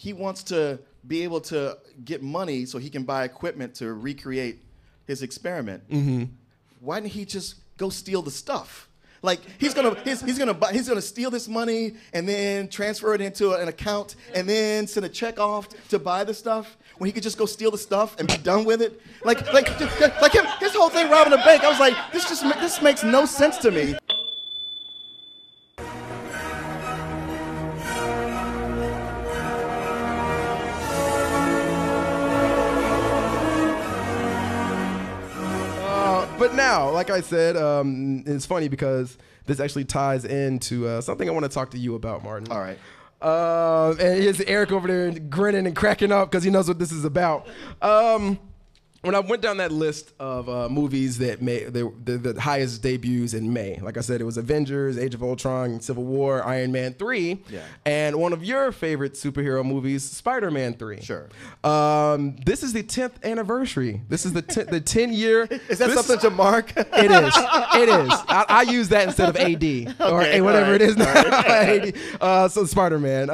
he wants to be able to get money so he can buy equipment to recreate his experiment. Why didn't he just go steal the stuff? Like he's gonna steal this money and then transfer it into an account and then send a check off to buy the stuff when he could just go steal the stuff and be done with it. Like him, his whole thing robbing a bank. I was like, this makes no sense to me. But now, like I said, it's funny because this actually ties into something I want to talk to you about, Martin. All right. And here's Eric over there grinning and cracking up because he knows what this is about. When I went down that list of movies that made the highest debuts in May, like I said, it was Avengers, Age of Ultron, Civil War, Iron Man 3, and one of your favorite superhero movies, Spider-Man 3. Sure. This is the 10th anniversary. This is the 10-year. Is that something to mark? It is. It is. I use that instead of AD or whatever it is now. So Spider-Man.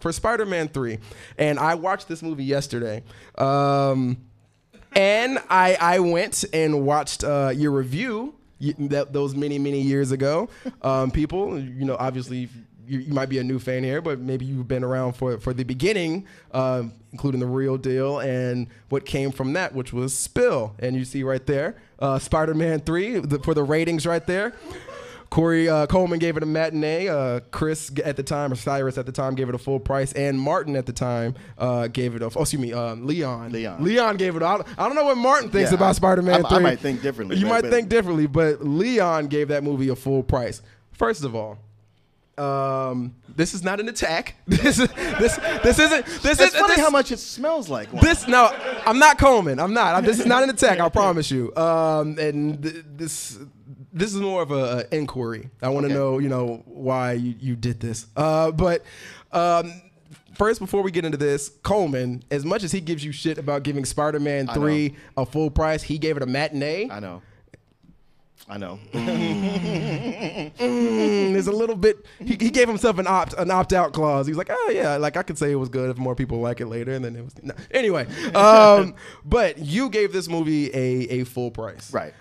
For Spider-Man 3. And I watched this movie yesterday. And I went and watched your review those many years ago. People, obviously you might be a new fan here, but maybe you've been around for the beginning, including the real deal and what came from that, which was Spill. And you see right there, Spider-Man 3 for the ratings right there. Corey Coleman gave it a matinee. Chris at the time, or Cyrus at the time, gave it a full price, and Martin at the time gave it Leon. Leon gave it. I don't know what Martin thinks about Spider-Man 3. I might think differently. You might think differently, but Leon gave that movie a full price. First of all, this is not an attack. This isn't. It's funny how much it smells like one. No, I'm not Coleman. I'm not. This is not an attack. I promise you. This is more of an inquiry. I want to know, why you did this. But first, before we get into this, Coleman, as much as he gives you shit about giving Spider-Man 3 a full price, he gave it a matinee. I know. There's a little bit. He gave himself an opt-out clause. He's like, oh yeah, like I could say it was good if more people like it later, and then it was no. Anyway. But you gave this movie a full price, right?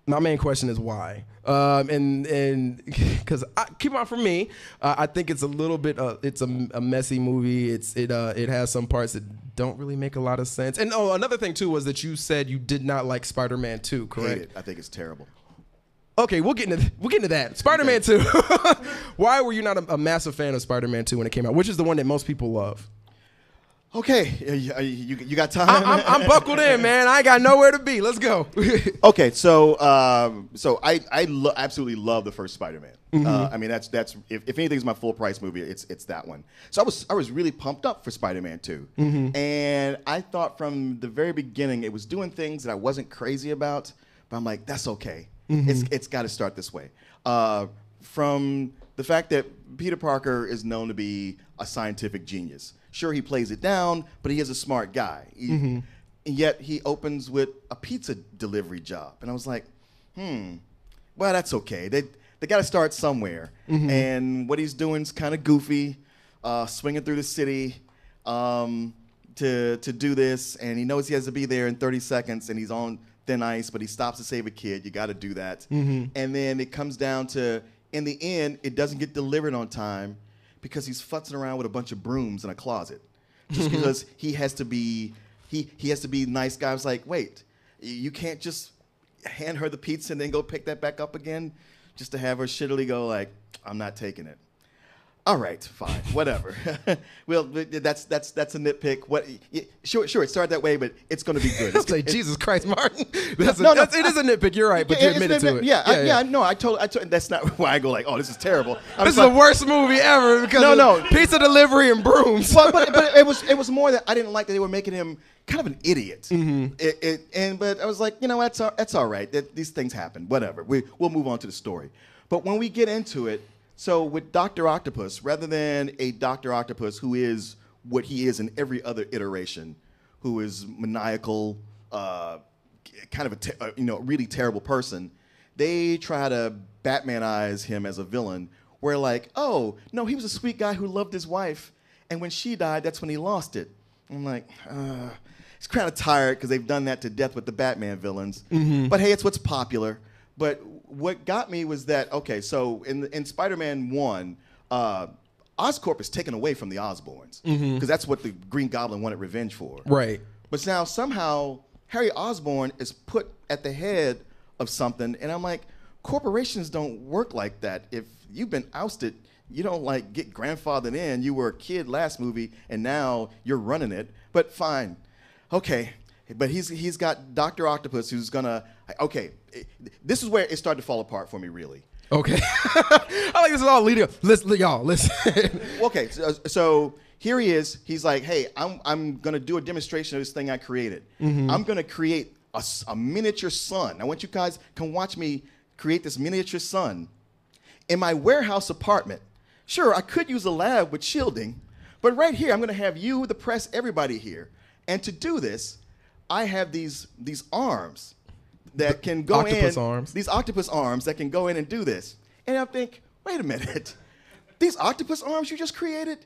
My main question is why, and because keep on for me, I think it's a little bit. It's a messy movie. It has some parts that don't really make a lot of sense. And another thing too was that you said you did not like Spider-Man 2, correct? Hate it. I think it's terrible. Okay, we'll get into that. Spider-Man 2. Why were you not a massive fan of Spider-Man 2 when it came out? Which is the one that most people love? Okay, you got time? I'm buckled in, man. I ain't got nowhere to be. Let's go. Okay, so I absolutely love the first Spider-Man. I mean, that's if anything's my full price movie, it's that one. So I was really pumped up for Spider-Man 2, and I thought from the very beginning it was doing things that I wasn't crazy about, but I'm like, that's okay. It's got to start this way. From the fact that Peter Parker is known to be a scientific genius. Sure, he plays it down, but he is a smart guy. And yet he opens with a pizza delivery job. And I was like, well, that's okay. They got to start somewhere. And what he's doing is kind of goofy, swinging through the city to do this. And he knows he has to be there in 30 seconds, and he's on thin ice, but he stops to save a kid. You got to do that. And then it comes down to, in the end, it doesn't get delivered on time, because he's futzing around with a bunch of brooms in a closet, just because he has to be nice guy. I was like, wait, you can't just hand her the pizza and then go pick that back up again, just to have her shittily go like, I'm not taking it. All right, fine, whatever. Well, that's a nitpick. Sure, it started that way, but it's going to be good. It's like, Jesus Christ, Martin. It is a nitpick. You're right, but you admitted to it. Yeah. No, I told. That's not why I go like, oh, this is terrible. This is the worst movie ever because of pizza delivery and brooms. Well, but it was more that I didn't like that they were making him kind of an idiot. But I was like, that's all right. These things happen. Whatever. We'll move on to the story. But when we get into it. So with Dr. Octopus, rather than a Dr. Octopus who is what he is in every other iteration, who is maniacal, kind of a really terrible person, they try to Batmanize him as a villain. Where like, oh no, he was a sweet guy who loved his wife, And when she died, that's when he lost it. I'm like, he's kind of tired because they've done that to death with the Batman villains. But hey, it's what's popular. But what got me was that, okay, so in Spider-Man 1, Oscorp is taken away from the Osborns because that's what the Green Goblin wanted revenge for. Right. But now somehow Harry Osborn is put at the head of something, and I'm like, corporations don't work like that. If you've been ousted, you don't like get grandfathered in. You were a kid last movie, and now you're running it. But fine, okay. But he's got Dr. Octopus who's gonna. Okay, this is where it started to fall apart for me, really. Okay. I like this is all leading up. Y'all, listen. Okay, so here he is. He's like, hey, I'm gonna do a demonstration of this thing I created. I'm gonna create a miniature sun. I want you guys can watch me create this miniature sun in my warehouse apartment. Sure, I could use a lab with shielding, but right here, I'm gonna have you, the press, everybody here. And to do this, I have these arms that can go these octopus arms that can go in and do this. And I think, wait a minute, these octopus arms you just created?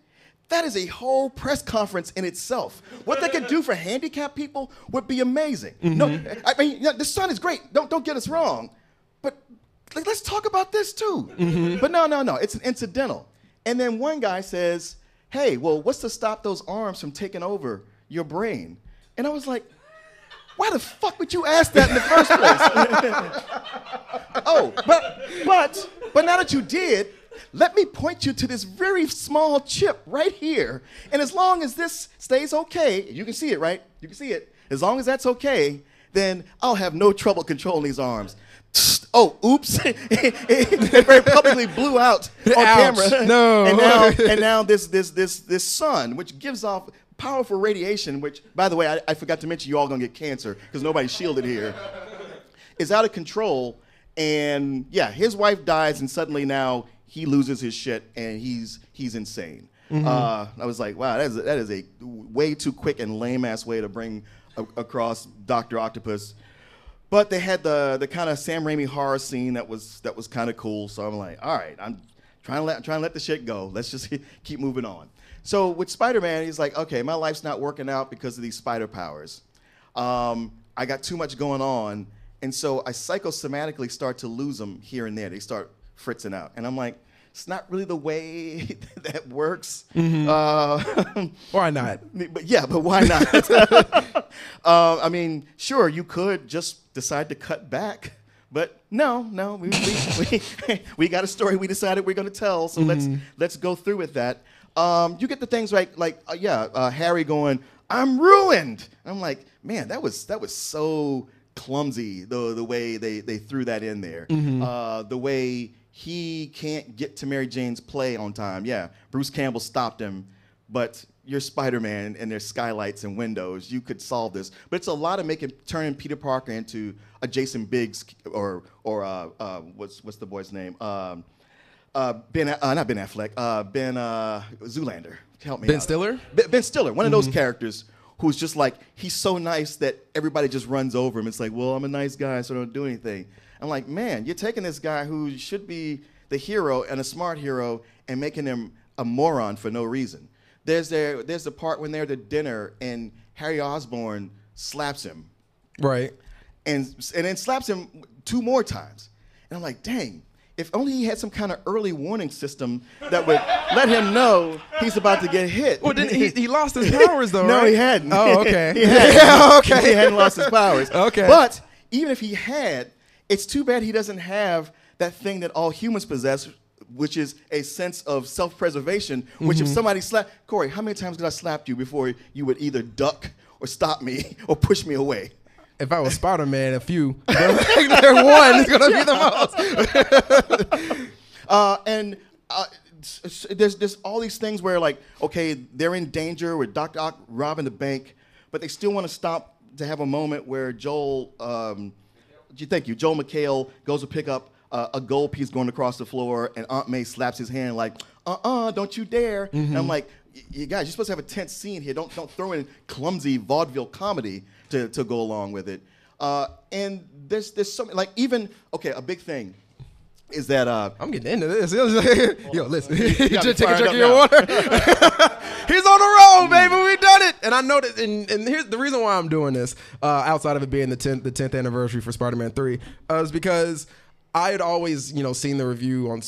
That is a whole press conference in itself. What they could do for handicapped people would be amazing. No, I mean, yeah, the sun is great. Don't get us wrong, but like, let's talk about this too. But no, it's an incidental. And then one guy says, hey, well, what's to stop those arms from taking over your brain? And I was like, why the fuck would you ask that in the first place? Oh, but now that you did, let me point you to this very small chip right here. And as long as this stays okay, you can see it, right? You can see it. As long as that's okay, then I'll have no trouble controlling these arms. Oh, oops. It very publicly blew out on camera. No. And now this sun, which gives off powerful radiation, which, by the way, I forgot to mention you all gonna get cancer because nobody's shielded here, is out of control. And yeah, his wife dies, and suddenly now he loses his shit, and he's insane. I was like, wow, that is a way too quick and lame ass way to bring across Dr. Octopus. But they had the kind of Sam Rami horror scene that was kind of cool. So I'm like, all right, I'm trying to let the shit go. Let's just keep moving on. So with Spider-Man, he's like, okay, my life's not working out because of these spider powers. I got too much going on, and so I psychosomatically start to lose them here and there. They start fritzing out, and I'm like, it's not really the way that works. Why not? But why not? I mean, sure, you could just decide to cut back, but no, we got a story we decided we're going to tell, so let's go through with that. You get the things like Harry going, I'm ruined. And I'm like, man, that was so clumsy, the way they threw that in there. The way he can't get to Mary Jane's play on time. Yeah, Bruce Campbell stopped him, but you're Spider-Man and there's skylights and windows. You could solve this. But it's a lot of turning Peter Parker into a Jason Biggs or what's the boy's name? Not Ben Affleck. Ben Zoolander. Help me out. Ben Stiller? Ben Stiller, one of those characters who's just like, he's so nice that everybody just runs over him. It's like, well, I'm a nice guy, so I don't do anything. I'm like, man, you're taking this guy who should be the hero and a smart hero and making him a moron for no reason. There's the part when they're at dinner and Harry Osborn slaps him. Right. And then slaps him 2 more times. And I'm like, dang, if only he had some kind of early warning system that would let him know he's about to get hit. Well, he lost his powers, though, No, right? he hadn't. Oh, okay. He hadn't. Yeah, okay. He hadn't lost his powers. Okay. But even if he had, it's too bad he doesn't have that thing that all humans possess, which is a sense of self-preservation, which if somebody slapped... Corey, how many times did I slap you before you would either duck or stop me or push me away? If I was Spider-Man, a few. There one is going to be the most. There's all these things where, like, okay, they're in danger with Dr. Ock robbing the bank, but they still want to stop to have a moment where Joel McHale goes to pick up a gold piece going across the floor, and Aunt May slaps his hand like, don't you dare. And I'm like, you guys, you're supposed to have a tense scene here. Don't throw in clumsy vaudeville comedy to go along with it. And there's something, like, even, okay, a big thing is that... I'm getting into this. Yo, listen. You just take a drink of your water. He's and I know that, and here's the reason why I'm doing this, outside of it being the 10th anniversary for Spider-Man 3, is because I had always, seen the review on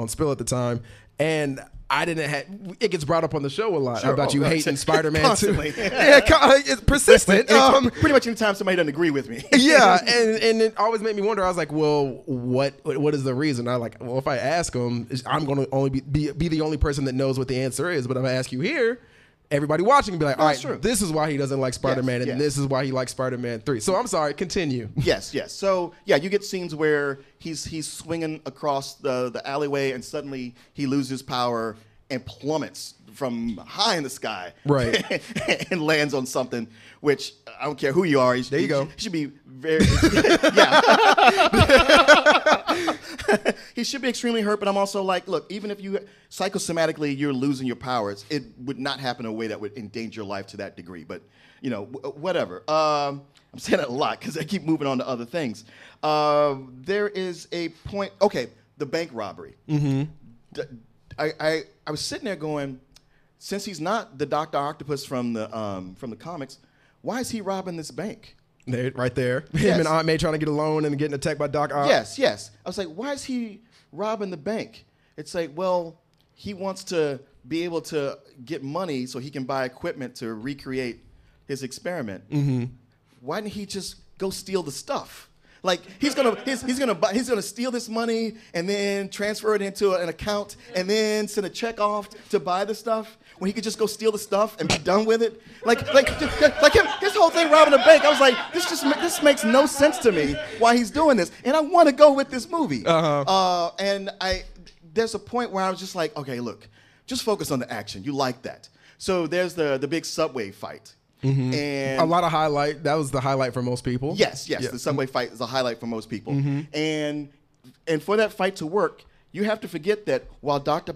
Spill at the time, and I didn't have. It gets brought up on the show a lot about you hating Spider-Man 2. Yeah, it's persistent. Pretty much anytime somebody doesn't agree with me. Yeah, and it always made me wonder. I was like, well, what is the reason? Well, if I ask him, I'm going to only be the only person that knows what the answer is. But if I ask you here, everybody watching will be like, all right, this is why he doesn't like Spider-Man, and this is why he likes Spider-Man 3. So I'm sorry, continue. Yes. So yeah, you get scenes where he's swinging across the alleyway, and suddenly he loses power and plummets from high in the sky, right, and lands on something. Which I don't care who you are. There you go. He should be very, yeah. He should be extremely hurt. But I'm also like, look, even if you psychosomatically you're losing your powers, it would not happen in a way that would endanger your life to that degree. But whatever. I'm saying that a lot because I keep moving on to other things. There is a point. Okay, the bank robbery. Mm-hmm. I was sitting there going, since he's not the Dr. Octopus from the comics, why is he robbing this bank? Right there. Him and Aunt May trying to get a loan and getting attacked by Doc Ock. Yes. I was like, why is he robbing the bank? It's like, well, he wants to be able to get money so he can buy equipment to recreate his experiment. Mm-hmm. Why didn't he just go steal the stuff? Like he's gonna steal this money and then transfer it into an account and then send a check off to buy the stuff when he could just go steal the stuff and be done with it. Like his whole thing robbing a bank. I was like, this makes no sense to me why he's doing this, and I want to go with this movie. And there's a point where I was just like, okay, look, just focus on the action. You like that. So there's the big subway fight. Mm-hmm. And a lot of highlight. That was the highlight for most people. Yes. Yeah. The subway fight is a highlight for most people. Mm-hmm. And for that fight to work, you have to forget that while Dr.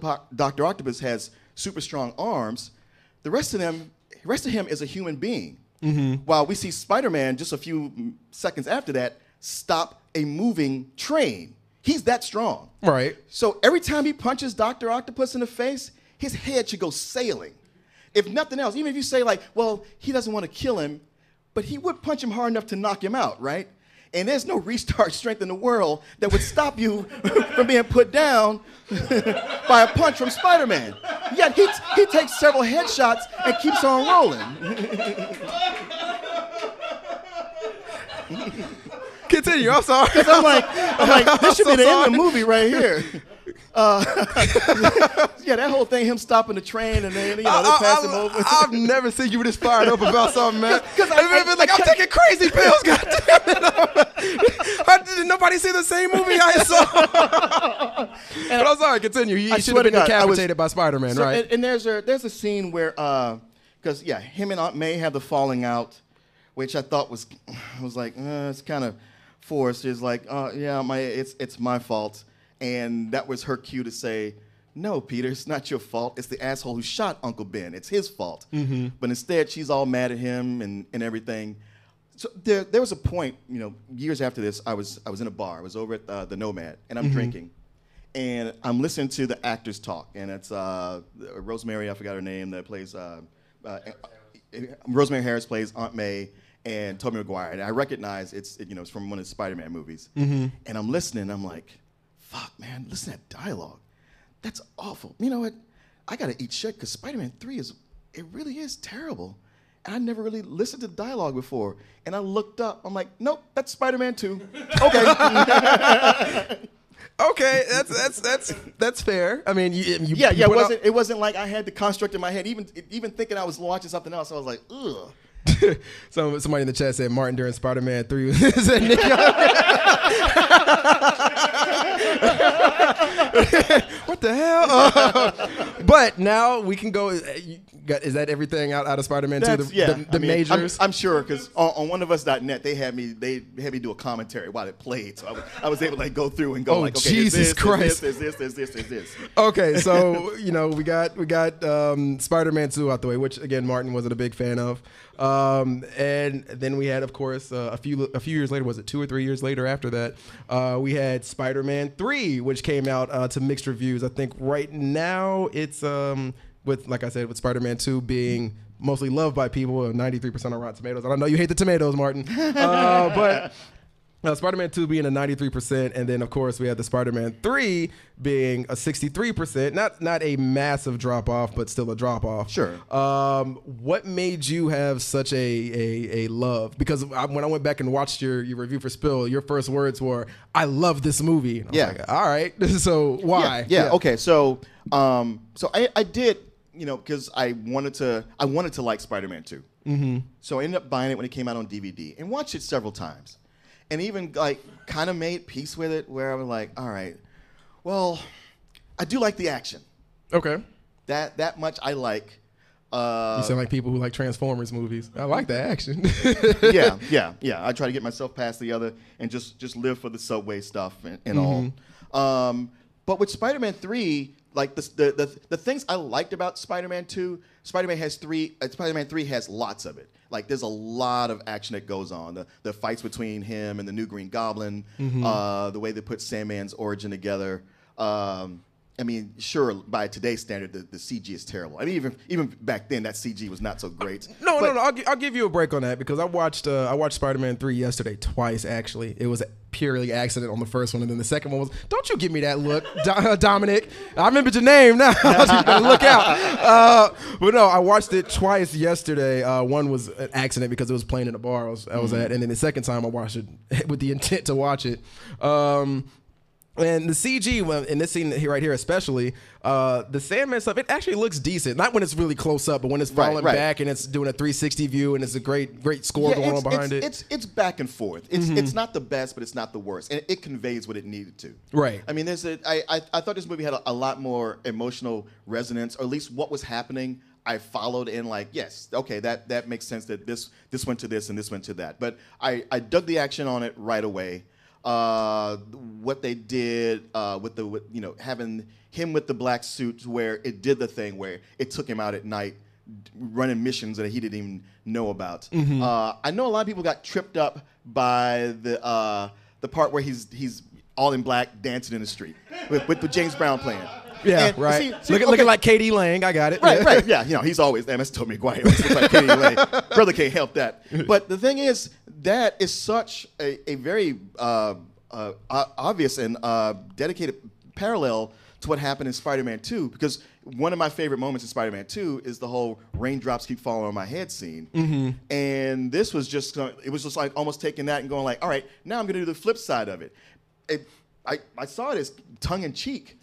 Octopus has super strong arms, the rest of him is a human being. Mm-hmm. While we see Spider-Man just a few seconds after that stop a moving train. He's that strong. Right. So every time he punches Dr. Octopus in the face, his head should go sailing. If nothing else, even if you say like, well, he doesn't want to kill him, but he would punch him hard enough to knock him out, right? And there's no restart strength in the world that would stop you from being put down by a punch from Spider-Man. Yet he takes several headshots and keeps on rolling. Continue. I'm sorry. I'm like, this should be the end of the movie right here. Yeah, that whole thing, him stopping the train and then they pass him over. I've never seen you this fired up about something, man. Because I'm taking crazy pills. Goddamn it! Did nobody see the same movie I saw? But I'm sorry. Continue. He should have been decapitated by Spider-Man, right? And there's a scene where because him and Aunt May have the falling out, which I thought was like it's kind of forced. It's like it's my fault. And that was her cue to say, no, Peter, it's not your fault. It's the asshole who shot Uncle Ben. It's his fault. Mm-hmm. But instead, she's all mad at him and everything. So there was a point, years after this, I was in a bar. I was over at the Nomad, and I'm drinking. And I'm listening to the actors talk. And it's Rosemary, I forgot her name, that plays Rosemary Harris plays Aunt May and Tobey Maguire. And I recognize it's from one of the Spider-Man movies. Mm-hmm. And I'm listening, I'm like, fuck, man, listen to that dialogue. That's awful. You know what? I got to eat shit because Spider-Man 3 really is terrible. And I never really listened to the dialogue before. And I looked up. I'm like, nope, that's Spider-Man 2. Okay. Okay, that's fair. I mean, it wasn't like I had the construct in my head. Even thinking I was watching something else, I was like, ugh. Somebody in the chat said Martin during Spider-Man 3 what the hell? But now we can go. Is that everything out of Spider-Man 2? The majors? I'm sure because on oneofus.net they had me do a commentary while it played, so I was able to go through and go okay, Jesus Christ, is this. Okay, so we got Spider-Man 2 out the way, which again Martin wasn't a big fan of. And then we had, of course, a few years later, was it 2 or 3 years later after that, we had Spider-Man 3, which came out to mixed reviews. I think right now it's with, like I said, with Spider-Man 2 being mostly loved by people, 93% on Rotten Tomatoes. And I know you hate the tomatoes, Martin, but Spider-Man 2 being a 93%, and then of course we have the Spider-Man 3 being a 63%. Not a massive drop off, but still a drop off. Sure. What made you have such a love? Because when I went back and watched your review for Spill, your first words were, "I love this movie." And I was like, all right. So why? Yeah. Okay. So I did, because I wanted to like Spider-Man 2. Mm-hmm. So I ended up buying it when it came out on DVD and watched it several times. And even like kind of made peace with it, where I was like, all right, well, I do like the action. Okay. That much I like. You sound like people who like Transformers movies. I like the action. Yeah. I try to get myself past the other and just live for the subway stuff and all. But with Spider-Man 3, like the things I liked about Spider-Man 2, Spider-Man 3 has lots of it. Like there's a lot of action that goes on. The fights between him and the new Green Goblin, the way they put Sandman's origin together. I mean, sure, by today's standard, the CG is terrible. I mean, even back then, that CG was not so great. No. I'll give you a break on that because I watched Spider-Man 3 yesterday twice. Actually, it was purely accident on the first one, and then the second one was. Don't you give me that look, Dominic? I remembered your name now. You better look out. But no, I watched it twice yesterday. One was an accident because it was playing in a bar I was at, and then the second time I watched it with the intent to watch it. And the CG in this scene right here, especially the Sandman stuff, it actually looks decent. Not when it's really close up, but when it's falling back and it's doing a 360 view and it's a great score going on behind it. It's back and forth. It's not the best, but it's not the worst, and it conveys what it needed to. Right. I mean, I thought this movie had a lot more emotional resonance, or at least what was happening. I followed in like, yes, okay, that makes sense that this went to this and this went to that. But I dug the action on it right away. What they did with having him with the black suit, where it did the thing where it took him out at night running missions that he didn't even know about. I know a lot of people got tripped up by the part where he's all in black dancing in the street with the James Brown playing. Yeah, and, right. Looking like K.D. Lang, I got it. Right. Yeah, he's always that's Tobey Maguire. Looks like K.D. Lang. Brother can't help that. But the thing is, that is such a very obvious and dedicated parallel to what happened in Spider-Man 2, because one of my favorite moments in Spider-Man 2 is the whole raindrops keep falling on my head scene. And this was just like almost taking that and going like, all right, now I'm going to do the flip side of it. I saw it as tongue in cheek.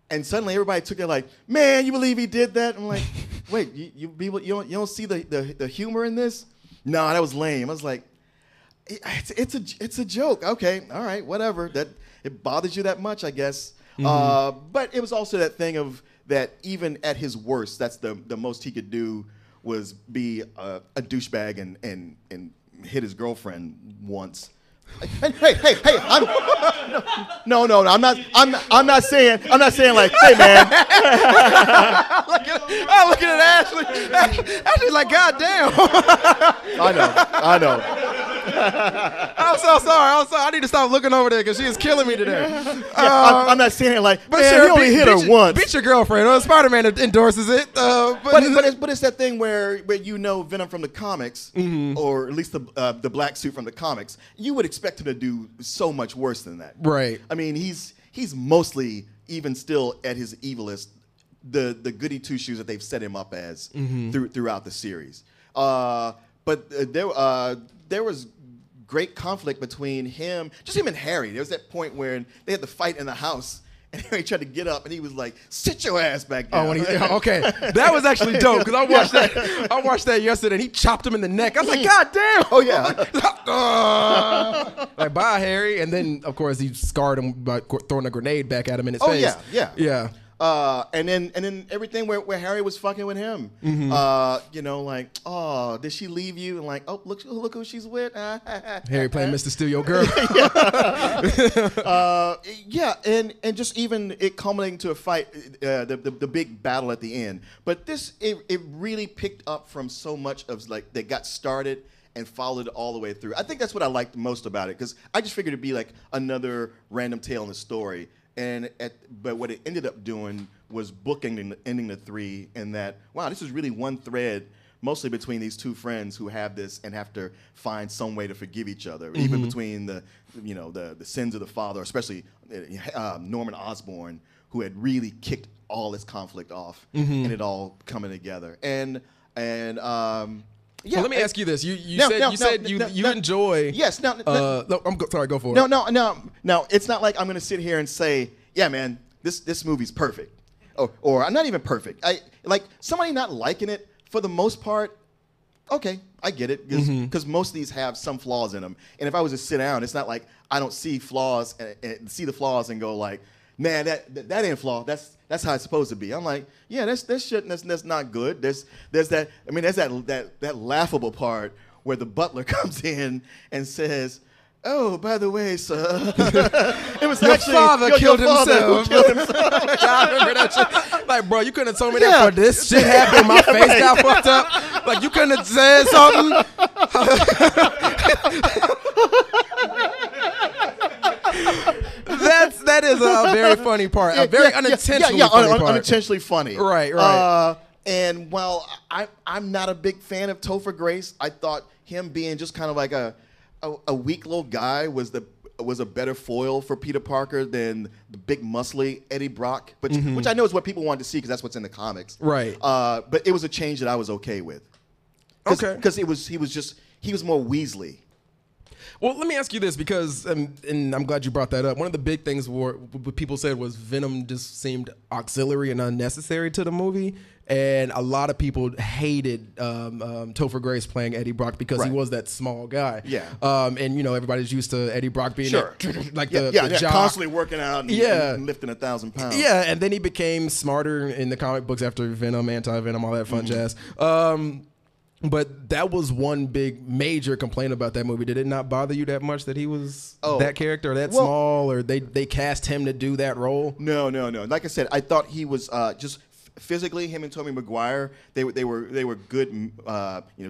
And suddenly everybody took it like, man, you believe he did that? I'm like, wait, you don't see the humor in this? No, that was lame. I was like, it's a joke. Okay, all right, whatever. That it bothers you that much, I guess. But it was also that thing of that even at his worst, that's the most he could do was be a douchebag and hit his girlfriend once. Hey! No. I'm not saying like, hey man. I'm looking at Ashley. Ashley's like, God damn. I know. I'm so sorry. I need to stop looking over there because she is killing me today. I'm not saying it like, man, sure, you only hit her once. Beat your girlfriend. Spider-Man endorses it. But it's that thing where Venom from the comics, or at least the black suit from the comics, you would expect him to do so much worse than that. Right. I mean, he's mostly, even still at his evilest, the goody two shoes that they've set him up as throughout the series. But there was great conflict between him and Harry. There was that point where they had the fight in the house, and Harry tried to get up, and he was like, "Sit your ass back down." Okay, that was actually dope because I watched that yesterday, and he chopped him in the neck. I was like, "God damn!" Oh yeah. Like, bye, Harry, and then of course he scarred him by throwing a grenade back at him in his face. Yeah. And then everything where Harry was fucking with him, like, oh, did she leave you? And like, oh, look who she's with. Harry playing Mr. Steal Your Girl. And just even it culminating to a fight, the big battle at the end. But it really picked up from so much of like that got started and followed all the way through. I think that's what I liked most about it, because I just figured it'd be like another random tale in the story. But what it ended up doing was ending the 3, and that, wow, this is really one thread, mostly between these two friends who have this and have to find some way to forgive each other, even between the sins of the father, especially Norman Osborn, who had really kicked all this conflict off, and it all coming together. And yeah. Well, let me ask you this: you said you enjoy. Yes. No, sorry. Go for it. No. It's not like I'm going to sit here and say, yeah, man, this movie's perfect, or I'm not even perfect. I like somebody not liking it for the most part. Okay, I get it, because most of these have some flaws in them. And if I was to sit down, it's not like I don't see flaws and see the flaws and go like, man, that ain't flaw. That's how it's supposed to be. I'm like, yeah, that's shit. That's not good. There's that. I mean, there's that laughable part where the butler comes in and says, "Oh, by the way, sir, it was your actually father your killed father himself." who killed himself. I remember that shit. Like, bro, you couldn't have told me that for this shit happened. My face got fucked up. Like, you couldn't have said something. That is a very funny part. A very unintentionally funny part. Unintentionally funny. Right. And while I'm not a big fan of Topher Grace, I thought him being just kind of like a weak little guy was a better foil for Peter Parker than the big muscly Eddie Brock, which I know is what people wanted to see because that's what's in the comics. Right. But it was a change that I was okay with. Because he was more Weasley. Well, let me ask you this, because, and I'm glad you brought that up. One of the big things what people said was Venom just seemed auxiliary and unnecessary to the movie. And a lot of people hated Topher Grace playing Eddie Brock because he was that small guy. Yeah. And, everybody's used to Eddie Brock being the jock. Constantly working out and lifting 1,000 pounds. Yeah, and then he became smarter in the comic books after Venom, Anti-Venom, all that fun jazz. But that was one big major complaint about that movie. Did it not bother you that much that he was that character, small, or they cast him to do that role? No. Like I said, I thought he was just physically, him and Tobey Maguire, they were good,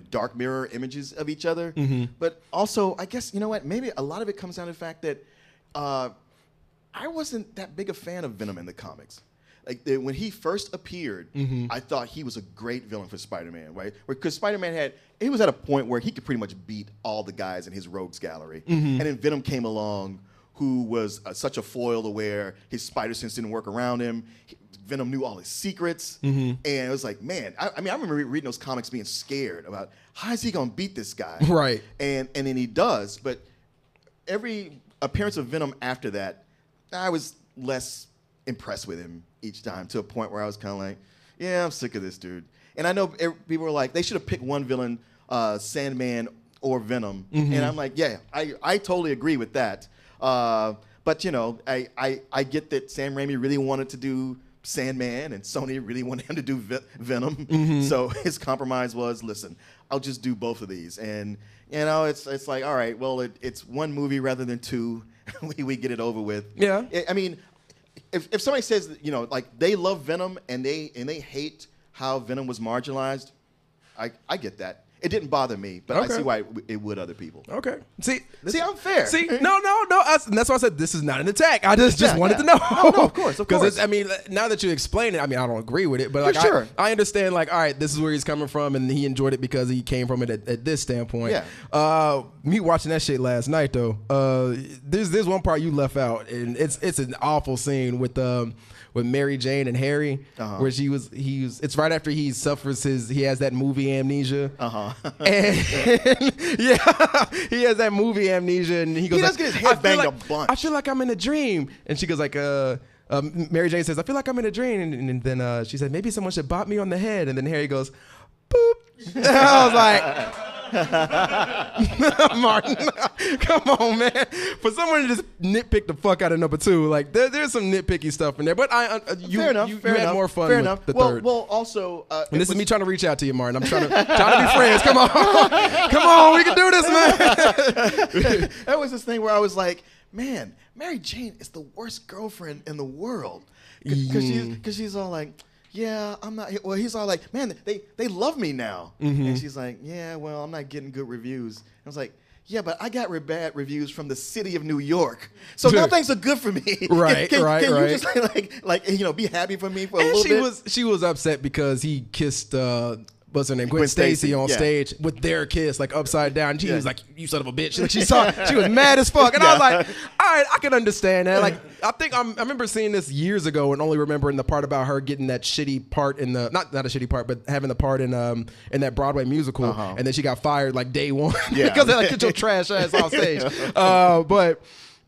dark mirror images of each other. But also, I guess, you know what? Maybe a lot of it comes down to the fact that I wasn't that big a fan of Venom in the comics. Like when he first appeared, I thought he was a great villain for Spider-Man, right? Because Spider-Man he was at a point where he could pretty much beat all the guys in his rogues gallery. And then Venom came along, who was such a foil to where his spider sense didn't work around him. Venom knew all his secrets. And it was like, man, I remember reading those comics being scared about how is he going to beat this guy? Right. And then he does. But every appearance of Venom after that, I was less impressed with him each time, to a point where I was kind of like, yeah, I'm sick of this dude. And I know people were like, they should have picked one villain, Sandman or Venom. And I'm like, yeah, I totally agree with that. But I get that Sam Rami really wanted to do Sandman and Sony really wanted him to do Venom. So his compromise was, listen, I'll just do both of these. And it's like, all right, well, it's one movie rather than two. we get it over with. Yeah. I mean, if somebody says, like they love Venom and they hate how Venom was marginalized, I get that. It didn't bother me, but I see why it would other people. Okay. See, I'm fair. See, no. And that's why I said this is not an attack. I just wanted to know. No, of course. Because now that you explain it, I don't agree with it, but like sure. I understand. Like, all right, this is where he's coming from, and he enjoyed it because he came from it at this standpoint. Yeah. Me watching that shit last night though. There's one part you left out, and it's an awful scene with Mary Jane and Harry, where it's right after he has that movie amnesia. And he has that movie amnesia, and he goes, he does get his head banged a bunch. I feel like I'm in a dream. And she goes like, Mary Jane says, I feel like I'm in a dream. And then she said, maybe someone should bop me on the head. And then Harry goes, boop. And I was like, Martin, come on, man. For someone to just nitpick the fuck out of number two, like there's some nitpicky stuff in there. But you had more fun with the third. Well, also, and this is me trying to reach out to you, Martin. I'm trying to be friends. Come on, we can do this, man. That was this thing where I was like, man, Mary Jane is the worst girlfriend in the world, because she's all like, yeah, I'm not. Well, he's all like, man, they love me now. And she's like, yeah, well, I'm not getting good reviews. I was like, yeah, but I got bad reviews from the city of New York, so now things are good for me. Right, can right. you just like be happy for me for a little bit? She was upset because he kissed what's her name, Gwen Stacy on stage with their kiss like upside down. She was like, "You son of a bitch!" Like she was mad as fuck, and I was like, "All right, I can understand that." Like I remember seeing this years ago and only remembering the part about her getting that shitty part in the not a shitty part, but having the part in that Broadway musical, and then she got fired like day one because they like get your trash ass off stage.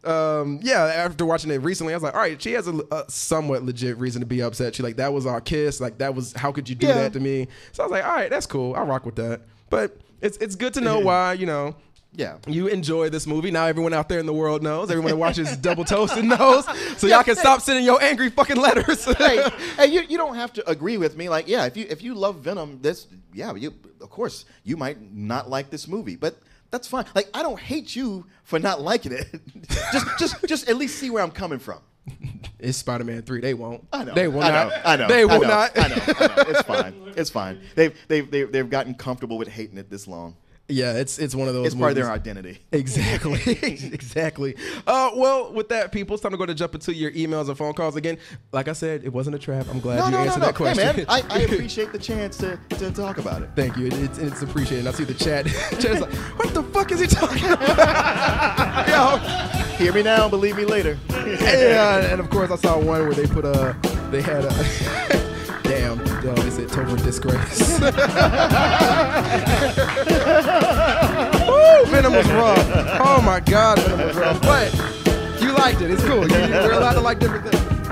After watching it recently, I was like, all right, she has a somewhat legit reason to be upset. She like, that was our kiss. Like, that was, how could you do that to me? So I was like, all right, that's cool. I'll rock with that. But it's good to know why, you enjoy this movie. Now everyone out there in the world knows. Everyone that watches Double Toasted knows. So y'all can stop sending your angry fucking letters. hey, you don't have to agree with me. Like, yeah, if you love Venom, of course, you might not like this movie. But that's fine. Like, I don't hate you for not liking it. just at least see where I'm coming from. It's Spider-Man 3. They won't. I know. They will not. I know. They will not. I know. It's fine. It's fine. They've gotten comfortable with hating it this long. Yeah, it's one of those. It's part of their identity. Exactly. Exactly. Well, with that, people, it's time to jump into your emails and phone calls again. Like I said, it wasn't a trap. I'm glad you answered that question. Hey, man, I appreciate the chance to talk about it. Thank you. It's appreciated. I see the chat. Chat's like, what the fuck is he talking about? Yo. Hear me now, believe me later. And of course, I saw one where they had a. Damn, they said Topher disgrace. Woo, Venom was rough. Oh my God, Venom was rough. But you liked it. It's cool. We're allowed to like different things.